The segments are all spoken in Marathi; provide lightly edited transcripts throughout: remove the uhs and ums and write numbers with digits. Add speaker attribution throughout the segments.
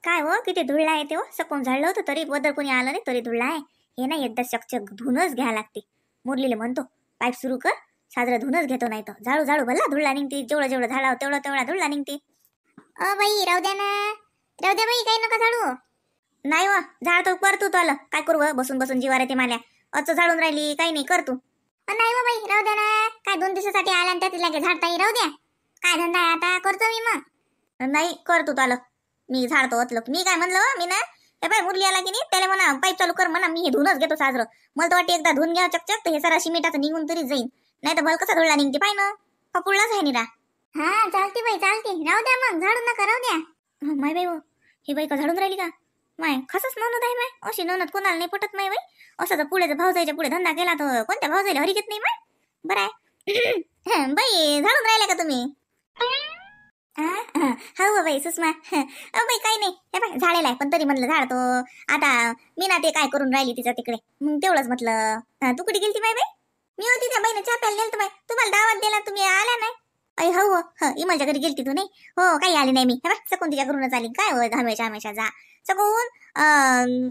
Speaker 1: काय हो किती धुळला आहे ते हो. सकून झाडलं होतं तरी बदल कोणी आलं नाही तरी धुळला आहे. हे नाही एकदा चकचक धुनच घ्या लागते. मुरलीला म्हणतो पाईप सुरू कर, साजरं धुनच घेतो, नाही तर झाडू झाडू भल्ला धुळला निघते. जेवढं जेवढं झाडावं तेवढं तेवढा धुळला निघते. बाई राहू द्या ना, राहू द्या बाई, काही नका झाडू. नाही व झाडतो कर तू. आलं काय करू बसून बसून जीवार येते माल्या. असं झाडून राहिली काही नाही कर तू. नाही व बाई राहू द्या ना, काय 2 दिवसासाठी आला आणि त्यात लागे झाडताही. राहू द्या, काय धंदा आहे आता, करतो मी मग. नाही कर तू. आलं मी झाडतो ओतलं. मी काय म्हणलं मी ना, हे बाय मुरली आला की नाही त्याला म्हणा पाईप चालू कर म्हणा, मी हे धुनच घेतो साजरं. मला तर वाटते एकदा धुन घ्या चकचक तर हे सारा शिमिटाचं निघून तरी जाईन. नाही तर भल कसा धुळला निघते पाय ना, पपुळलाच आहे निरा. हा चालते बाई चालते, राहू द्या मग, झाडू नका राहू द्या. माय बाई ही बाई का झाडून राहिली का माय? खसच ननद आहे माय, अशी ननद कोणाला नाही पटत माय बाई. असं तर पुढे भावजायच्या पुढे धंदा केला तर कोणत्या भावजायला हरी घेत नाही माय. बरं आहे बाई, झाडून राहिल्या का तुम्ही? हो बाई सुषमा. बाई काही नाही, हे बाई झाडेला आहे पण तरी म्हणलं झाडतो. आता मी ना ते काय करून राहिली तिचं तिकडे, मग तेवढंच म्हटलं. तू कुठे गेलती माय बाई? मी होती त्या बाईनं चहा प्यायला नेलं. तुम्हाला दावत दिला तुम्ही आला नाही. हो हो इमाच्या घरी गेलती तू नाही? हो काही आली नाही मी. हे बाई सकून तिच्या घरूनच आली. काय हो हमेशा हमेशा जा सकून.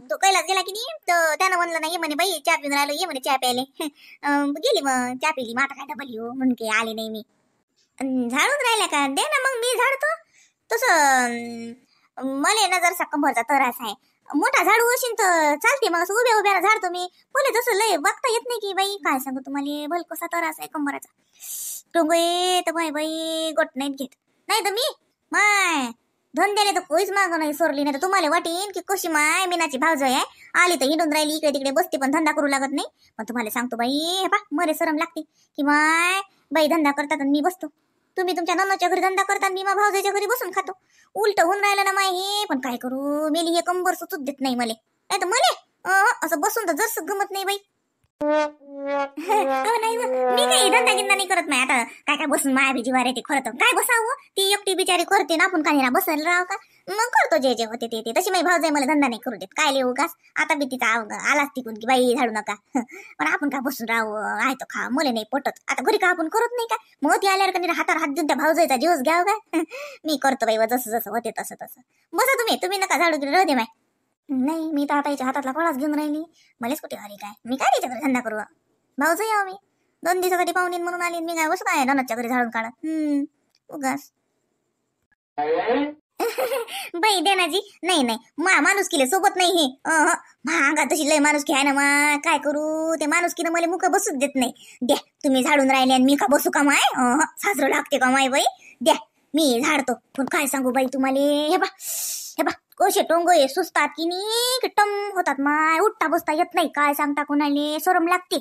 Speaker 1: तो कैलास गेला की नाही तर त्यानं म्हणलं नाही म्हणे बाई चहा पिऊन राहिलो, ये म्हणे चहा प्यायले. गेली मग चहा पिली. मग आता काय डबल येऊ म्हणून काही आले नाही मी. झाडून राहिल्या का? दे ना मग मी झाडतो. तसं मला ना जर कंबरचा त्रास आहे, मोठा झाडू असेल तर चालते मग, असं उभ्या उभ्याला झाडतो मी. मला तसं लय बघता येत नाही की बाई, काय सांगू तुम्हाला भल कसा त्रास आहे कंबराचा. टोंग तर बाई बाई गोट नाहीत घेत. नाही तर मी माय धंद्याला तर कोईच मागं नाही सोरली. नाही तर तुम्हाला वाटेन की कशी माय मीनाची भावजय आहे, आली तर हिंडून राहिली इकडे तिकडे बसते पण धंदा करू लागत नाही. पण तुम्हाला सांगतो बाई, हे पा मरे शरम लागते की माय बाई धंदा करतात आणि मी बसतो. तुम्ही तुमच्या नन्नाच्या घरी धंदा करता, मी मा भावजाच्या घरी बसून खातो. उलट होऊन राहिलं ना माय हे. पण काय करू, मेली हे कंबर सुचूच देत नाही मले. नाही तर मले असं बसून तर जरस गमत नाही बाई. नाही मी काही धंदा गिंदा नाही करत. नाही आता काय काय बसून माया बी जीवार येते. खरं तर काय बसावं, ती एकटी बिचारी करते ना, आपण काही ना बसायला राव का. मग करतो जे जे होते ते. तशी माझी भावजाई मला धंदा नाही करू देत. काय लिहू का आता बी तिचा आलाच तिकून की बाई झाडू नका. पण आपण का बसून राहू, आहे तो खा, मला नाही पटत. आता घरी का आपण करत नाही का, मग ती आल्यावर का हातावर हात देऊन त्या भावजाईचा जीवच घ्याव का. मी करतो बाई जसं जसं होते तसं तसं. बसा तुम्ही नका झाडू गिडू राहू दे माय. नाही मी तर आता याच्या हातातला फळाच घेऊन राहिली. मलाच कुठे हरी काय, मी काय त्याच्या घरी धंदा करू. भाऊच यावं मी 2 दिवसासाठी पाहुणे म्हणून आली. मी काय बसू काय ननदच्या घरी झाडून काढा उगाच. बाई देनाजी नाही नाही माणूस केले सोबत नाही हे. भांगा तशी लय माणूस घ्याय ना मा, काय करू ते माणूस की मला मुख बसूच देत नाही. द्या तुम्ही झाडून राहिले आणि मी का बसू का माय? सासरं लागते का माय बाई? द्या मी झाडतो. पण काय सांगू बाई तुम्हाला, हे बा कसे टोंग सुचतात की नाही, टम होतात माय. उठता बसता येत नाही. काय सांगता कोणाले, शरम लागते.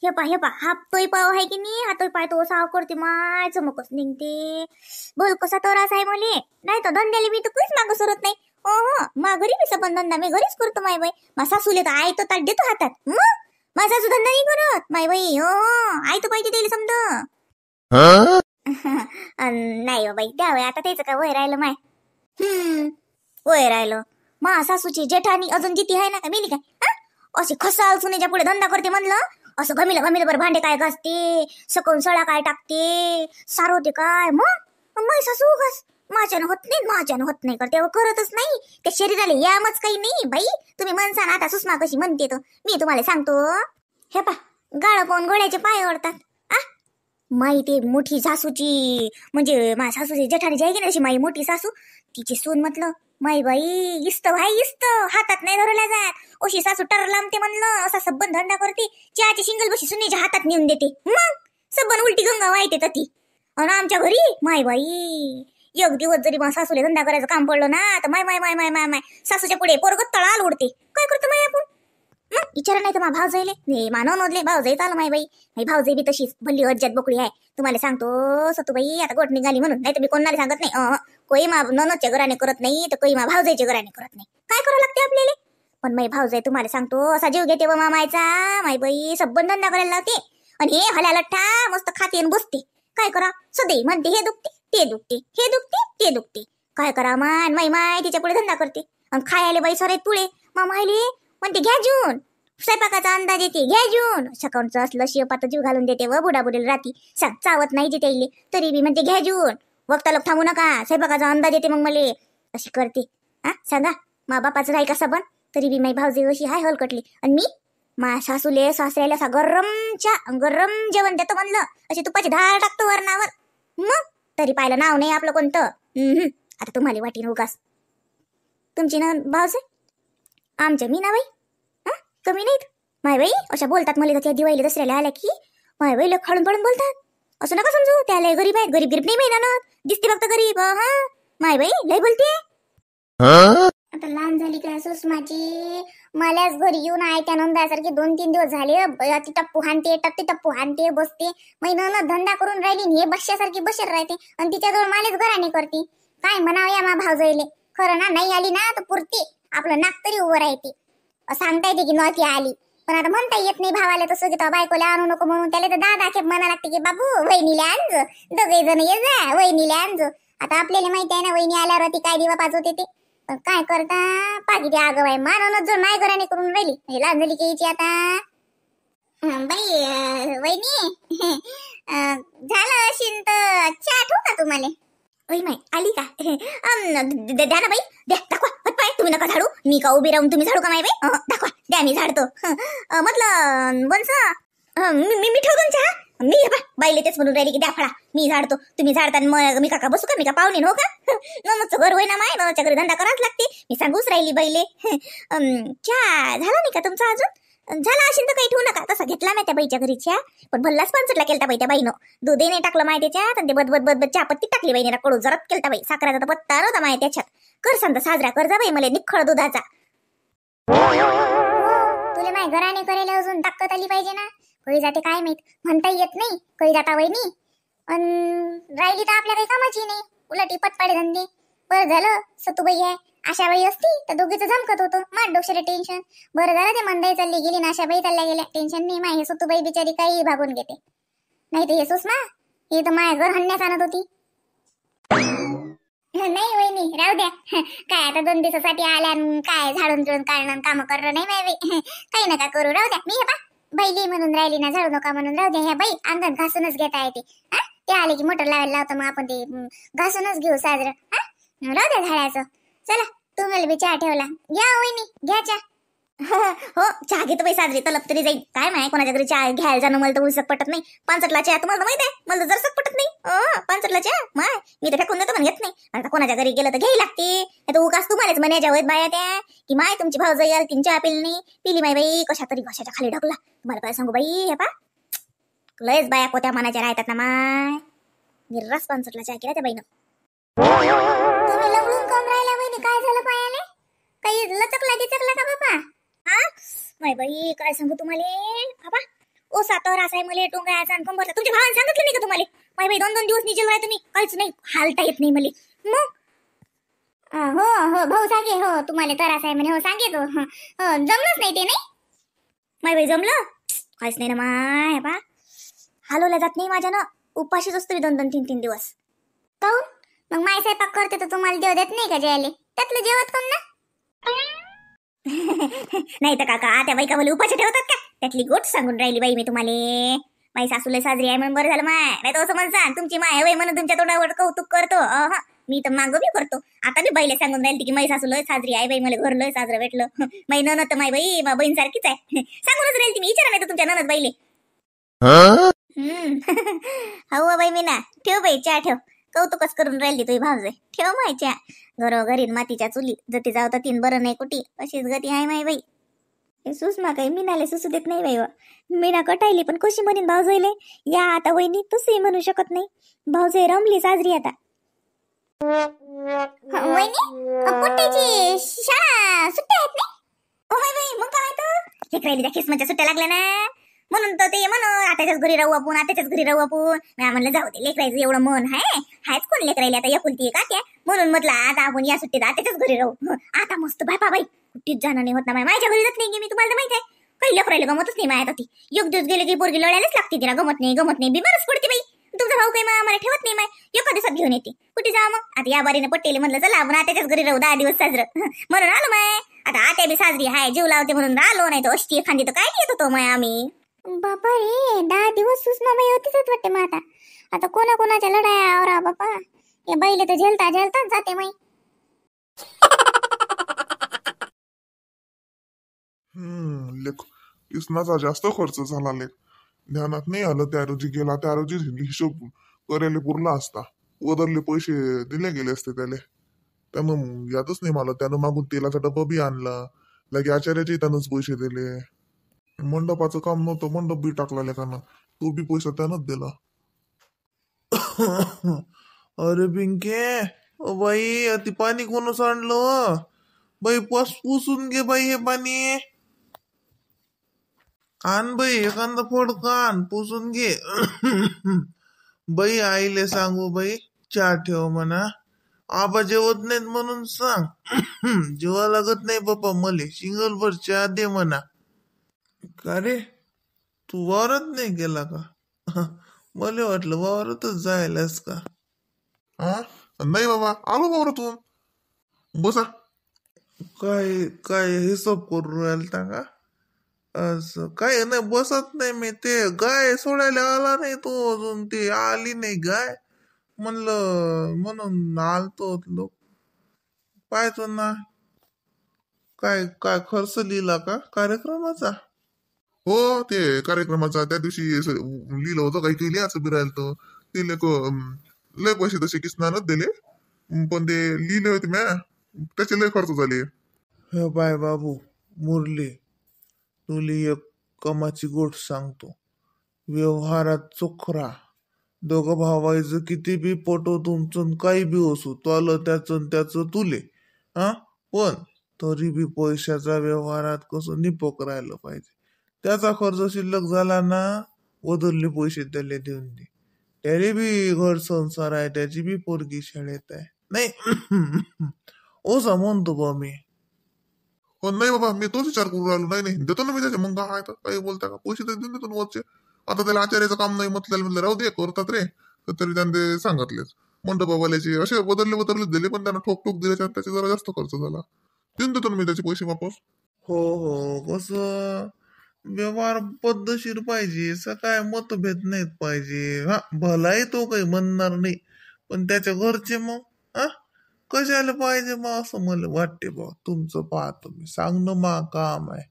Speaker 1: हे पा हा तोय पाव आहे की नाही, हा तोय पाय तो साव करते माय, चमकच निघते. बोल कसा त्रास आहे मले. नाही तर धंद्याला मी तर कुठेच मागं सरत नाही. मा घरी बी सबंध धंदा मी घरीच करतो माय बाई. मा सासूले तर आई तो ताट देतो हातात. माझा सासू धंदा नाही करत माय बाई. आई तो पाहिजे त्याला समज. नाही हो बाई द्यावं आता, त्याचं काय वय राहिलं माय. वय राहिलं. मा सासूची जेठानी अजून जिती आहे ना का मेली काय, अशी खसाल सुनेच्या पुढे धंदा करते म्हणलं. असं घमिलं बरं भांडे काय घासते, सकून सळा काय टाकते, सारवते काय. मग माय सासू उगाच माझ्यानं होत नाही करते, करतच नाही. त्या शरीराला यामच काही नाही बाई. तुम्ही म्हणसा ना आता सुषमा कशी म्हणते तर मी तुम्हाला सांगतो. हे पा गाळ पाहून घोड्याचे पाय ओढतात. माई ते मोठी सासूची म्हणजे माझ्या सासूची जेठानी जाय की अशी माई मोठी सासू, तिची सून म्हटलं माई बाई इस्त हातात नाही धरल्या जात. अशी सासू टर लांबते म्हणलं. असा सबन धंदा करते, चहाची शिंगल बशी सुनेच्या हातात नेऊन देते. मग सबन उलटी गंगा वाहते तर ती. आणि आमच्या घरी माय बाई एक दिवस जरी मग सासूले धंदा करायचं काम पडलं ना तर माय माय माय माय माय माय सासूच्या पुढे पोरगत तळाल उडते. काय करतो माय आपण? विचारा नाही तर मा भाव जाईले मानव नोंदले भाव जाईत आलं माय बाई. माई भावजाई बी तशीच भल्ली अज्जात बोकडी आहे. तुम्हाला सांगतो सतूबाई आता गोट निघाली म्हणून, नाही तर मी कोणाला सांगत नाही. कोई मा ननदच्या घराने करत नाही तर कोई मा भावजाईच्या घराने करत नाही. काय करावं लागते आपल्याला. पण माई भावजाई तुम्हाला सांगतो असा जीव घेते व मामायचा. माय बाई सबन धंदा करायला लावते आणि हे हल्या लठ्ठा मस्त खाते आणि बसते. काय करा सदै म्हणते हे दुखते ते दुखते, हे दुखते ते दुखते. काय करा मान माय तिच्या पुढे धंदा करते. आणि खायला बाई सरे पुढे मामायले म्हणते घ्या जून, स्वयंपाकाचा अंदाज येते घ्या जून. सकाळचं असलं शिवपात जीव घालून देते व बुडा बुडीला राती चावत नाही जिथे येईल तरी बी म्हणते घ्या जून. वक्ता लोक थांबू नका, स्वयंपाकाचा अंदाज येते मग मले. अशी करते हा सांगा, मा बापाचं राही कसा बन तरी बी माई भावजी अशी हाय हलकटली. आणि मी मा सासूले सासऱ्याला असा गरम जेवण देतो म्हणलं, अशी तुपाची धार टाकतो वरणावर. मग तरी पाहिलं नाव नाही आपलं कोणतं. आता तुम्हाला वाटीन उगास. तुमची ना भावजे आमच्या मीनाबाई हा कमी नाहीत. माय बाई अशा बोलतात मला त्या दिवाळीला दसऱ्याला आल्या की माय बाई लय खाडून पडून बोलतात. असं नका समजू, त्या लय गरीब आहेत. गरीब नाही महिना ना दिसते फक्त गरीब. हा माय बाई लय बोलते. आता लहान झाली का सुषमाची, मलाच घरी येऊन आहे त्या नंदासारखी 2-3 दिवस झाले. ती टप्पू हाणते बसते. महिन्यानं धंदा करून राहिली हे बश्यासारखी बसेल राहते आणि तिच्याजवळ मालेच घराने करते. काय म्हणावं या मा भावजईले. खरं ना नाही आली ना तर पुरती आपलं नाक तरी उभं राहते. सांगता येते की नव्हती आली, पण आता म्हणता येत नाही भावाला तसं की बायकोला आणू नको म्हणून. त्याला तर 10 खेप म्हणा लागते की बाबू वहिनीला आणजो, दोघे जण ये जा वहिनीला आणजो. आता आपल्याला माहिती आहे ना वहिनी आल्यावर ती काय दिवा पाजवते ते. पण काय करता पाकिटी आगव आहे मानवच जर माय घराने करून राहिली म्हणजे लहान झाली की आता. बाई वहिनी झालं असेल तर चहा ठेवू का तुम्हाला? ओय माय आली का? द्या ना बाई द्या, दाखवा पाय. तुम्ही नका झाडू, मी का उभी राहून तुम्ही झाडू का माय बाई? दाखवा द्या मी झाडतो. म्हटलं वंस मी ठेवतो चहा. मी बाईले तेच म्हणून राहिली की द्या फळा मी झाडतो. तुम्ही झाडता मग मी काका बसू का? मी का पाहुणे हो का? नमचं घर होय ना माय, नमच्या घरी धंदा करावाच लागते. मी सांगूच राहिली बाईले. चहा झाला नाही का तुमचा अजून? झाला असेल तर काही ठेवू नका. तसा घेतला नाही त्या बाईच्या घरी चहा, पण भल्लाच पंचटला केलता बाई त्या बाईनं. दूधही नाही टाकलं माय त्याच्यात आणि ते बदबद चहा पत्ती टाकली बाईने कडू जरात केलता बाई. साखराचा तर पत्ता नव्हता माय त्याच्यात. कर सांगता साजरा कर जा बाई मला निखळ दुधाचा. तुला माय घराने करायला अजून ताकद आली पाहिजे ना. कधी जाते काय माहित, म्हणता येत नाही कधी जाता वहिनी. राहिली तर आपल्या काही कामाची नाही, उलट पटपाडे धंदे. बरं झालं सतूबाई आहे, आशाबाई असती तर दोघीचं जमकत होतं. मार डोक्याला टेन्शन. बरं झालं ते मंदाई चालली गेली ना आशाबाई चालल्या गेल्या. टेन्शन नाही माय. हे सतूबाई बिचारी काही भागून घेते. नाही तर हे सुषमा हे तर माय घर हणण्यात आणत होती. नाही वहिनी राहू द्या. काय आता 2 दिवसासाठी आल्या काय झाडून चुळून काढणं काम करणं नाही माय बाई. काही नका करू राहू द्या. मी हे बैली म्हणून राहिली ना झाडू नका म्हणून राहू द्या. ह्या बाई अंगण घासूनच घेता येते. ते आले की मोटर लावायला लावतो मग आपण ते घासूनच घेऊ साजरं. राहू द्या झाडाचं. चला तुम्हाला बी चहा ठेवला. घ्या वहिनी घ्या चहा. हो चहा घेतो बाई साजरी तलप तरी जाईल. काय माहिती कोणाच्या घरी चहा घ्यायला जाणं मला तर उलसक पटत नाही. पानसटला चहा तुम्हाला माहित आहे मला तर जरसक पटत नाही. पानसटला चहा माय मी तर फेकून देतो पण घेत नाही. आता कोणाच्या घरी गेलं तर घ्यायला लागते. तर उगाच तुम्हालाच म्हणायच्या होत बाया त्या की माय तुमची भावजाई आली 3 चहा पिली नाही. पिली माय बाई कशा तरी घशाच्या खाली ढकला. तुम्हाला काय सांगू बाई हे पा लयच बाया कोत्या मनाच्या राहतात ना माय. गिर्रास पानसटला चहा केला त्या बाईनं. तुम्ही लवळून कम राहिला वहिनी काय झालं पायाले? काही लचकला का बापा? माय बाई काय सांगू तुम्हाला बाबा. ओ सातावर असाय मले टोंगायचा आणि कंबरचा. तुमच्या भावाने सांगितलं नाही का तुम्हाला? माय बाई 2-2 दिवस निजेल आहे तुम्ही काहीच नाही हालता येत नाही मले. मग हो भाऊ सांगे हो तुम्हाला त्रास आहे म्हणे. हो सांगे तो. हो जमलंच नाही ते नाही माय बाई. जमलं काहीच नाही ना माय बा. हलवल्या जात नाही माझ्यानं. उपाशीच असतो मी 2-2, 3-3 दिवस. काहून मग माय स्वयंपाक करते तर तुम्हाला देव देत नाही का जेवायला? त्यातलं जेवत कोण ना. नाही तर काका त्या बाई का मला उपाशी ठेवतात का? त्यातली गोट सांगून राहिली बाई मी तुम्हाला. माई सासूला साजरी आहे म्हणून बरं झालं माय. नाही तर असं म्हणसान तुमची माय वय म्हणून तुमच्या तोंडावर कौतुक करतो. मी तर मागं बी करतो. आता मी बाईला सांगून राहिली की माई सासूला साजरी आहे बाई मला घर लय साजरं भेटलं. माई ननद तर माई बाई बहीण सारखीच आहे. सांगूनच राहील ती मी विचारा नाही तर तुमच्या ननद बाईले. हो बाई मी ना ठेव बाई चहा ठेव. कौतुकच करून राहिली तुझी भावजे. ठेव माय चहा. घरोघरी मातीच्या चुली जती जाऊ तर 3 बरं नाही कुठी अशीच गती आहे माय बाई. सुषमा काही मीनाले सुसू देत नाही बाई. मीना कटायली पण कशी म्हणीन भावजाईले या आता वहिनी तसंही म्हणू शकत नाही. भावजाई रमली साजरी आता. वहिनी पोट्याची शाळा सुट्ट्या आहेत नाही? ओ माय बाई मग काय तर लेकरायली त्या किस्मतच्या सुट्ट्या लागल्या ना म्हणून तर ते म्हण आताच्याच घरी राहू आपण मी म्हणलं जाऊ दे लेकरायचं एवढं मन हायच कोण लेकरायला आता एकुलती का त्या म्हणून म्हटलं आता आपण या सुट्टीत आताच्याच घरी राहू. आता मस्त बाय बाई कुठीच जाणं नाही होत ना माझ्या घरी जात नाही की मी तुम्हाला माहित आहे. काही लेकरायला गमतच नाही माय आता ती. 1 दिवस गेले की पोरगी लढायलाच लागते तिला. गमत नाही बिमारच पडते बाई. तुमचा भाऊ काही आम्हाला ठेवत नाही माय. 1 दिवसात घेऊन येते. कुठे जा मग आता या बारीने पट्टेले म्हणलं चला आपण आताच्याच घरी राहू 10 दिवस साजरं म्हणून आलो माय. आता आत्या बी साजरी हाय जीव लावते म्हणून आलो. नाही तर अष्टी एखादी तर काय येत होतो माय आम्ही. बापा रे 10 दिवस सुषमाबाई होतीच वाटते मग आता कोणाच्या लढाया आवरा बापा. या बाईले तर झेलता जाते माई.
Speaker 2: लेख इसनाचा जास्त खर्च झाला लेख. ध्यानात नाही आलं, त्या रोजी गेला त्या रोजी हिशोब करायला पुरला असता. वदरले पैसे दिले गेले असते त्याले. त्यामुळे यादच नाही मला. त्यानं मागून तेलाचा डब्बा बी आणला. लगे आचार्याचे त्यानंच पैसे दिले. मंडपाचं काम नव्हतं, मंडप बी टाकला लेखानं, तो बी पैसा त्यानंच दिला.
Speaker 3: अरे पिंके, ओ बाई ती पाणी कोण सांडलं बाई? पुसून घे बाई हे पाणी. आण बाई एखादा फोड कान पुसून घे. बाई आईले सांगू बाई चहा ठेव म्हणा. आबा जेवत नाहीत म्हणून सांग. जेवा लागत नाही बाप्पा मले, सिंगलभर चहा दे म्हणा. का रे, तू वावरात नाही गेला का? मला वाटलं वावरातच जायलास का?
Speaker 2: हा, नाही बाबा, आलो बाबरातून. बसा.
Speaker 3: काय काय हिशोब करून राहिलता का? असं काय नाही, बसत नाही मी. ते गाय सोडायला आला नाही तो अजून, ती आली नाही गाय. म्हणलं म्हणून आलतो लोक. पाहतो ना. काय काय खर्च लिहिला का कार्यक्रमाचा?
Speaker 2: हो, ते कार्यक्रमाचा त्या दिवशी लिहिलं होतं काही काही लिहायचं बी राहिलं तर ते लेख लय पैसे तसे किसनानच दिले. पण ते लिहिले होते म्या, त्याचे लय खर्च झाले.
Speaker 3: हे बाय बाबू मुरली, तुली एक कमाची गोष्ट सांगतो. व्यवहारात चोख राहा. दोघं भावायचं किती बी पटो तुमचं काही बी असू, तुला त्याचं तुले. हा, पण तरी बी पैशाचा व्यवहारात कसं निपक राहिलं पाहिजे. त्याचा खर्च शिल्लक झाला ना, वदरले पैसे त्याला देऊन दे. त्याला बी घर संसार आहे, त्याची बी पोरगी शाळेत आहे. नाही ओसा म्हणतो बा मी.
Speaker 2: पण नाही बाबा, मी तोच विचार करून राहिलो. नाही नाही, देतो ना मी त्याचे. मग काय तर काही बोलता का, पैसे तर देऊन देतो ना वरचे. आता त्याला आचार्याचं काम नाही म्हटलं राहू दे, करतात रे. तर तरी त्याने ते सांगितलेच मंडपावाल्याचे असे बदलले दिले, पण त्यांना ठोक ठोक दिल्याच्या त्याचे जरा जास्त खर्च झाला. देऊन देतो ना मी त्याचे पैसे वापस.
Speaker 3: हो हो, कसं व्यवहार पद्धतशीर पाहिजे, काय मतभेद नाहीत पाहिजे. हा, भलाही तो काही म्हणणार नाही, पण त्याच्या घरचे मग हा कशाला पाहिजे मग, असं मला वाटते बा. तुमचं पाहतो मी, सांगणं मा काम आहे.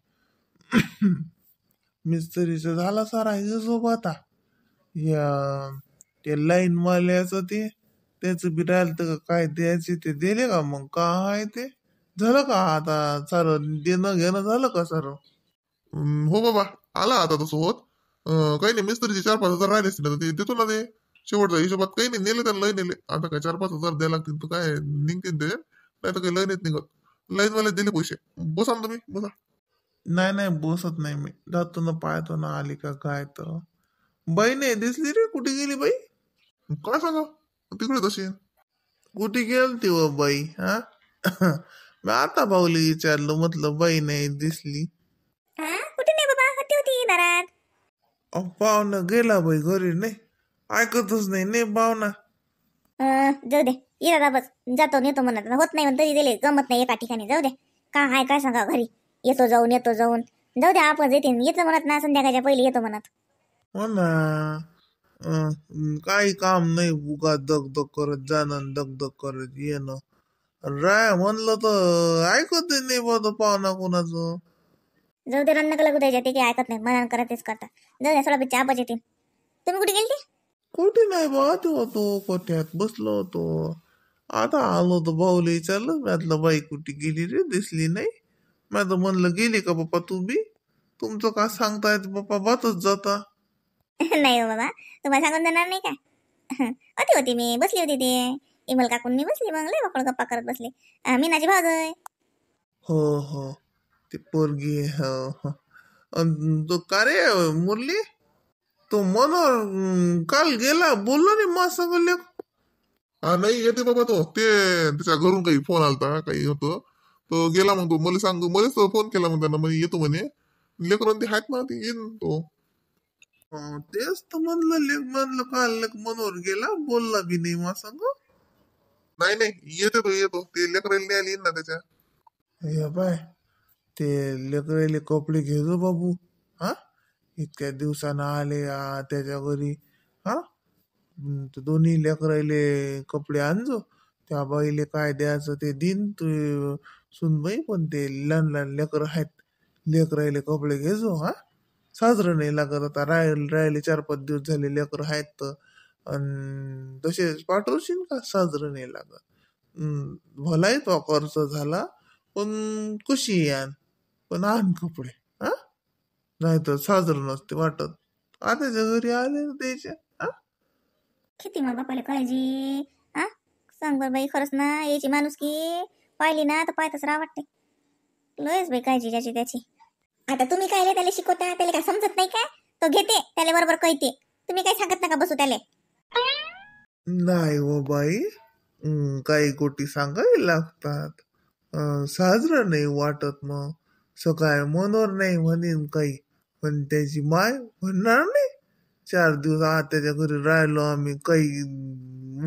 Speaker 3: मिस्त्रीचं झाला सारा हिशोब आता. या ते लाईन वाल्याचं ते त्याचं बी राहिलं तर काय द्यायचे ते दिले का? मग काय ते झालं का आता? सारं देणं घेणं झालं का सारं?
Speaker 2: हो बाबा, आला आता तसं होत. काही नाही, मिस्त्रीचे 4-5 हजार राहिले असतील ते देतो ना. ते शेवटचा हिशोबात काही नाही, नेले त्याला लय नेले. आता काय 4-5 हजार द्यायला लागतील तर काय निघतील ते, नाही तर काही लय नाहीत निघत. लाईनवाले दिले पैसे. बसा ना तुम्ही, बसा.
Speaker 3: नाही नाही, बसत नाही मी. जातो ना, पाहतो ना आली का काय तर. बाई नाही दिसली रे, कुठे गेली बाई?
Speaker 2: काय सांगा, तिकडे तशी.
Speaker 3: कुठे गेलती व बाई? हा. मी आता भाऊली विचारलं, म्हटलं बाई नाही दिसली.
Speaker 1: हा, कुठे नाही बाबा, होती होती दारात.
Speaker 3: पाहुणा गेला बाई घरी. नाही ऐकतच नाही पाहुणा.
Speaker 1: जाऊ दे, ये दादा बस. जातो नेतो म्हणत होत नाही, तरी दिले जमत नाही एका ठिकाणी. जाऊ दे, का हाय काय सांगा घरी. येतो जाऊन जाऊ दे, आपण येतो म्हणत ना, संध्याकाळच्या पहिले येतो म्हणत.
Speaker 3: हो ना. काही काम नाही, उगा दगदग करत जाणं, दगदग करत येणं. राय म्हणलं तर ऐकत नाही बा तो पाहुणा कोणाचं.
Speaker 1: जाऊ दे, रन्न लागू द्यायच्या, ते काही ऐकत नाही, मनान करत तेच करतात. जाऊ दे, थोडा चहा येतील. तुम्ही कुठे गेलते?
Speaker 3: कुठे नाही बा, ते होतो कोठ्यात बसलो होतो. आता आलो तर भाऊला विचारलं, म्हटलं बाई कुठे गेली रे, दिसली नाही. मी तर म्हणलं गेली का बाप्पा तू बी? तुमचं का सांगतायत बाप्पा, बातच जाता.
Speaker 1: नाही हो बाबा, तुम्हाला सांगून देणार नाही का? होती मी बसली होती. ते इमल काकून मी बसली, मग लय बापड गप्पा करत बसले. मीनाची भाऊ आहे.
Speaker 3: हो हो, ते पोरगी. हो हो. तो का रे मुरली, तो मनोहर काल गेला, बोललो नाही मा सगळं.
Speaker 2: हा, नाही येते बाबा तो. ते त्याच्या घरून काही फोन आलता, काही होतं तो गेला. मग तो मला सांगतो, मलाच फोन केला मग त्यांना, म्हणजे येतो म्हणे. लेकरून ते आहेत ना, ते येईन तो.
Speaker 3: तेच तर म्हणलं काल मनोहर गेला, बोलला बी नाही मा संग.
Speaker 2: नाही नाही, येतो ते लेकराला आली ना त्याच्या.
Speaker 3: हे बाय, ते लेकराले कपडे घेजो बाबू. हा, इतक्या दिवसानं आले त्याच्या घरी. हा, दोन्ही लेकराले कपडे आणजो. त्या बाईले काय द्यायचं ते दिन तू सुनबाई. पण ते लहान लहान लेकर आहेत, लेकरायले कपडे घेजो हा. साजरं नाही लागत आता, राहिले 4-5 दिवस झाले लेकर आहेत तर. अन तसेच पाठवशील का? साजरं नाही लागत. भलाही तो खर्च झाला, पण कशी आण, पण आण कपडे हा. नाही तर साजरं नसते वाटत. आत्याच्या घरी आले द्यायचे हा.
Speaker 1: किती मग बापाला काळजी. हा सांग बरं बाई, खरंच ना याची माणूस की पाहिली ना तर पाहतच राहा वाटते. लयच बाई काळजी ज्याची त्याची. आता तुम्ही काय त्याला शिकवता, त्याला काय समजत नाही का? तो घेते त्याला बरोबर कळते, तुम्ही काय सांगत नका बसू त्याला.
Speaker 3: नाही हो बाई, काही गोटी सांगायला लागतात. साजरं नाही वाटत मग. सकाळ मनोर नाही म्हणेन काही, पण त्याची माय म्हणणार नाही. 4 दिवस त्याच्या घरी राहिलो आम्ही, काही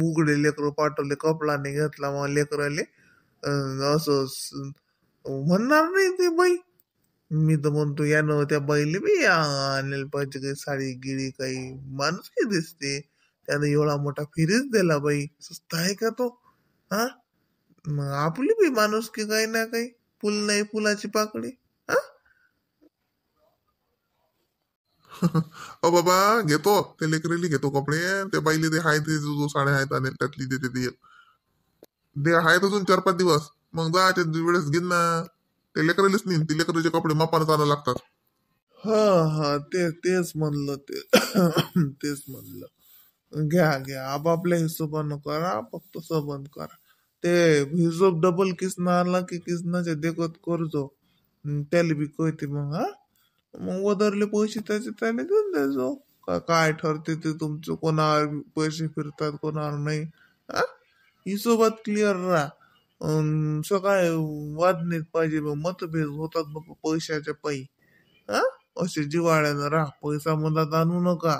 Speaker 3: उघडे लेकरं पाठवले, कपडा नाही घेतला मग लेकराले. असं म्हणणार नाही ते बाई. मी तर म्हणतो यानं त्या बाईले बी आणलेलं पाहिजे, काही साडी गिडी काही माणूस की दिसते. त्यानं एवढा मोठा फिरीच दिला बाई, सुस्त आहे का तो हा. मग आपली बी माणूस की काही ना काही, फुल नाही फुलाची पाकळी हा.
Speaker 2: अ बाबा घेतो, ते लेकरीला घेतो कपडे, त्या बाईले ते हाय ते जो साड्या आहेत आणि त्यातली देते ते दे आहेत अजून 4-5 दिवस, मग जायच्या वेळेस घेईन ना. ते लेकरालेच नाही, ते लेकराचे कपडे मापानं चालायला लागतात.
Speaker 3: हा हा, तेच म्हणलं ते. तेच म्हणलं. घ्या आपापल्या हिशोबानं करा, फक्त सबंध करा. ते हिशोब डबल किसना आला की किसनाचे देखत करजो, त्याला बी कळते मग हा. मग वदरले पैसे त्याचे त्याने देऊन द्यायचो. काय ठरते ते तुमचं, कोणावर पैसे फिरतात कोणावर नाही हा. हिशोबात क्लिअर राहा. सकाळी वाद नाही पाहिजे, मग मतभेद होतात मग पैशाच्या पायी हा. असे जिवाळ्यानं राहा, पैसा मधात आणू नका.